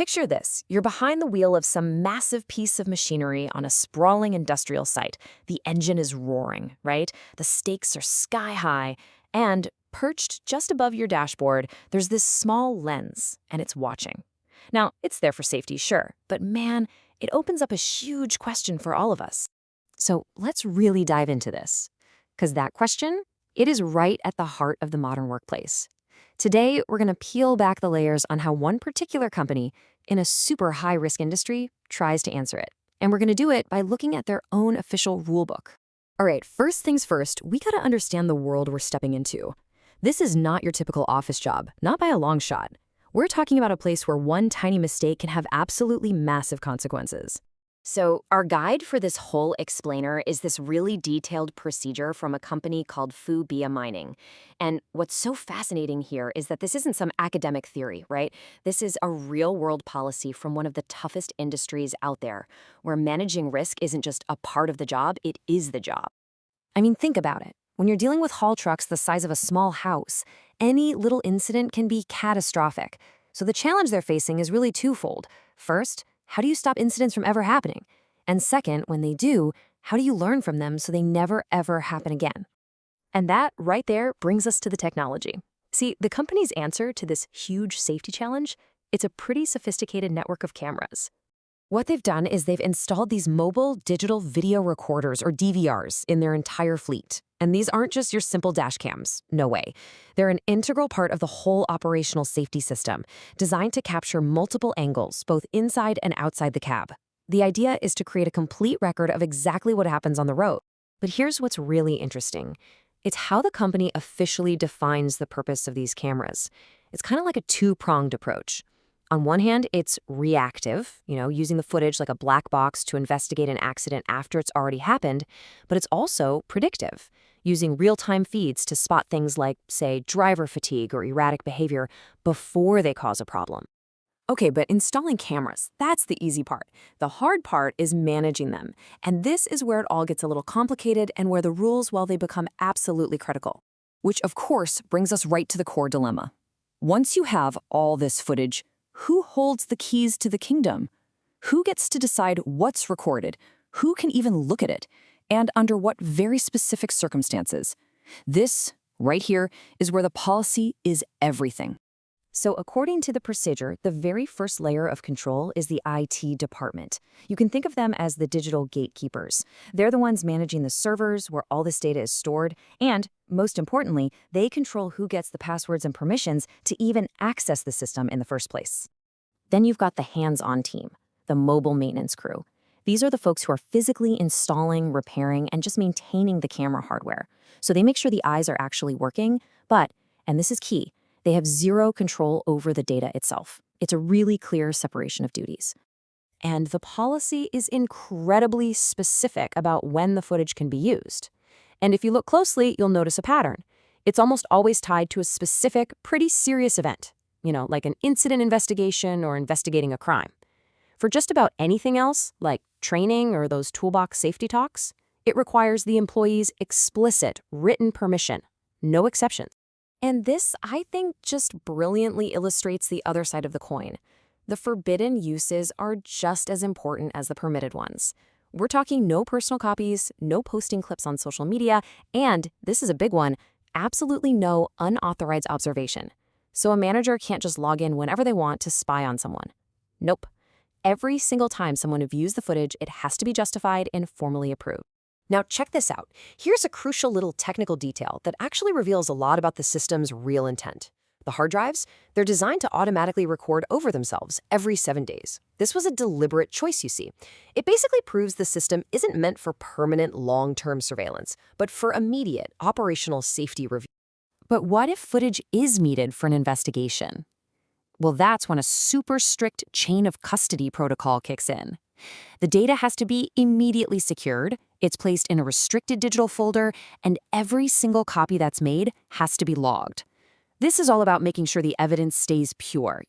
Picture this. You're behind the wheel of some massive piece of machinery on a sprawling industrial site. The engine is roaring, right? The stakes are sky high, and perched just above your dashboard, there's this small lens, and it's watching. Now, it's there for safety, sure, but man, it opens up a huge question for all of us. So let's really dive into this. Because that question, it is right at the heart of the modern workplace. Today, we're going to peel back the layers on how one particular company in a super high-risk industry tries to answer it. And we're going to do it by looking at their own official rulebook. All right, first things first, we got to understand the world we're stepping into. This is not your typical office job, not by a long shot. We're talking about a place where one tiny mistake can have absolutely massive consequences. So our guide for this whole explainer is this really detailed procedure from a company called PBM Mining. And what's so fascinating here is that this isn't some academic theory, right? This is a real-world policy from one of the toughest industries out there, where managing risk isn't just a part of the job, it is the job. I mean, think about it. When you're dealing with haul trucks the size of a small house, any little incident can be catastrophic. So the challenge they're facing is really twofold. First, how do you stop incidents from ever happening? And second, when they do, how do you learn from them so they never, ever happen again? And that, right there, brings us to the technology. See, the company's answer to this huge safety challenge, it's a pretty sophisticated network of cameras. What they've done is they've installed these mobile digital video recorders, or DVRs, in their entire fleet. And these aren't just your simple dash cams. No way. They're an integral part of the whole operational safety system, designed to capture multiple angles, both inside and outside the cab. The idea is to create a complete record of exactly what happens on the road. But here's what's really interesting. It's how the company officially defines the purpose of these cameras. It's kind of like a two-pronged approach. On one hand, it's reactive, using the footage like a black box to investigate an accident after it's already happened, but it's also predictive, using real-time feeds to spot things like, say, driver fatigue or erratic behavior before they cause a problem. Okay, but installing cameras, that's the easy part. The hard part is managing them, and this is where it all gets a little complicated and where the rules, well, they become absolutely critical. Which, of course, brings us right to the core dilemma. Once you have all this footage, who holds the keys to the kingdom? Who gets to decide what's recorded? Who can even look at it? And under what very specific circumstances? This, right here, is where the policy is everything. So according to the procedure, the very first layer of control is the IT department. You can think of them as the digital gatekeepers. They're the ones managing the servers where all this data is stored, and, most importantly, they control who gets the passwords and permissions to even access the system in the first place. Then you've got the hands-on team, the mobile maintenance crew. These are the folks who are physically installing, repairing, and just maintaining the camera hardware. So they make sure the eyes are actually working, but, and this is key, they have zero control over the data itself. It's a really clear separation of duties. And the policy is incredibly specific about when the footage can be used. And if you look closely, you'll notice a pattern. It's almost always tied to a specific, pretty serious event, like an incident investigation or investigating a crime. For just about anything else, like training or those toolbox safety talks, it requires the employee's explicit written permission, no exceptions. And this, I think, just brilliantly illustrates the other side of the coin. The forbidden uses are just as important as the permitted ones. We're talking no personal copies, no posting clips on social media, and, this is a big one, absolutely no unauthorized observation. So a manager can't just log in whenever they want to spy on someone. Nope. Every single time someone views the footage, it has to be justified and formally approved. Now check this out. Here's a crucial little technical detail that actually reveals a lot about the system's real intent. The hard drives, they're designed to automatically record over themselves every 7 days. This was a deliberate choice, you see. It basically proves the system isn't meant for permanent long-term surveillance, but for immediate operational safety review. But what if footage is needed for an investigation? Well, that's when a super strict chain of custody protocol kicks in. The data has to be immediately secured, it's placed in a restricted digital folder, and every single copy that's made has to be logged. This is all about making sure the evidence stays pure,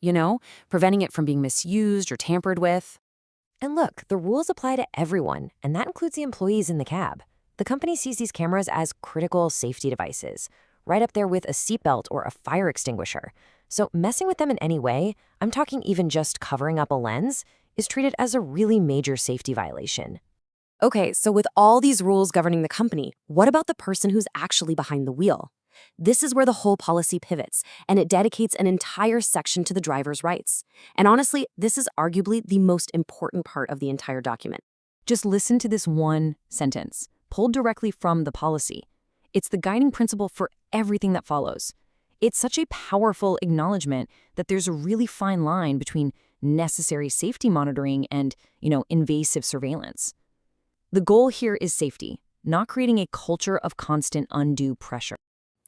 preventing it from being misused or tampered with. And look, the rules apply to everyone, and that includes the employees in the cab. The company sees these cameras as critical safety devices, right up there with a seatbelt or a fire extinguisher. So messing with them in any way, I'm talking even just covering up a lens, is treated as a really major safety violation. Okay, so with all these rules governing the company, what about the person who's actually behind the wheel? This is where the whole policy pivots, and it dedicates an entire section to the driver's rights. And honestly, this is arguably the most important part of the entire document. Just listen to this one sentence, pulled directly from the policy. It's the guiding principle for everything that follows. It's such a powerful acknowledgement that there's a really fine line between necessary safety monitoring and, invasive surveillance. The goal here is safety, not creating a culture of constant undue pressure.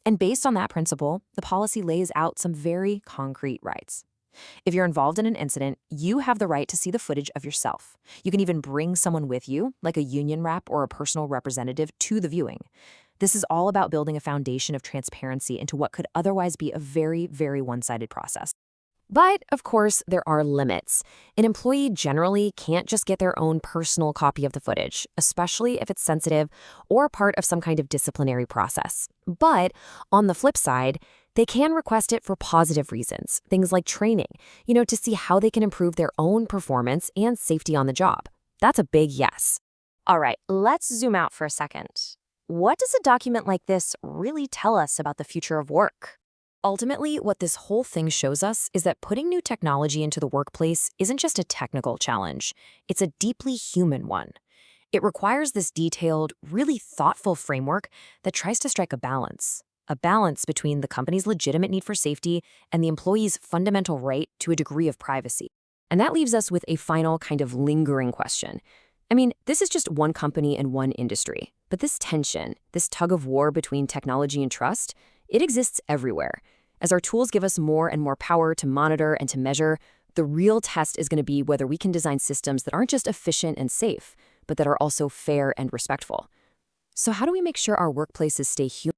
And based on that principle, the policy lays out some very concrete rights. If you're involved in an incident, you have the right to see the footage of yourself. You can even bring someone with you, like a union rep or a personal representative, to the viewing. This is all about building a foundation of transparency into what could otherwise be a very, very one-sided process. But, of course, there are limits. An employee generally can't just get their own personal copy of the footage, especially if it's sensitive or part of some kind of disciplinary process. But, on the flip side, they can request it for positive reasons, things like training, to see how they can improve their own performance and safety on the job. That's a big yes. All right, let's zoom out for a second. What does a document like this really tell us about the future of work? Ultimately, what this whole thing shows us is that putting new technology into the workplace isn't just a technical challenge, it's a deeply human one. It requires this detailed, really thoughtful framework that tries to strike a balance between the company's legitimate need for safety and the employee's fundamental right to a degree of privacy. And that leaves us with a final kind of lingering question. I mean, this is just one company and one industry, but this tension, this tug of war between technology and trust, it exists everywhere. As our tools give us more and more power to monitor and to measure, the real test is going to be whether we can design systems that aren't just efficient and safe, but that are also fair and respectful. So how do we make sure our workplaces stay human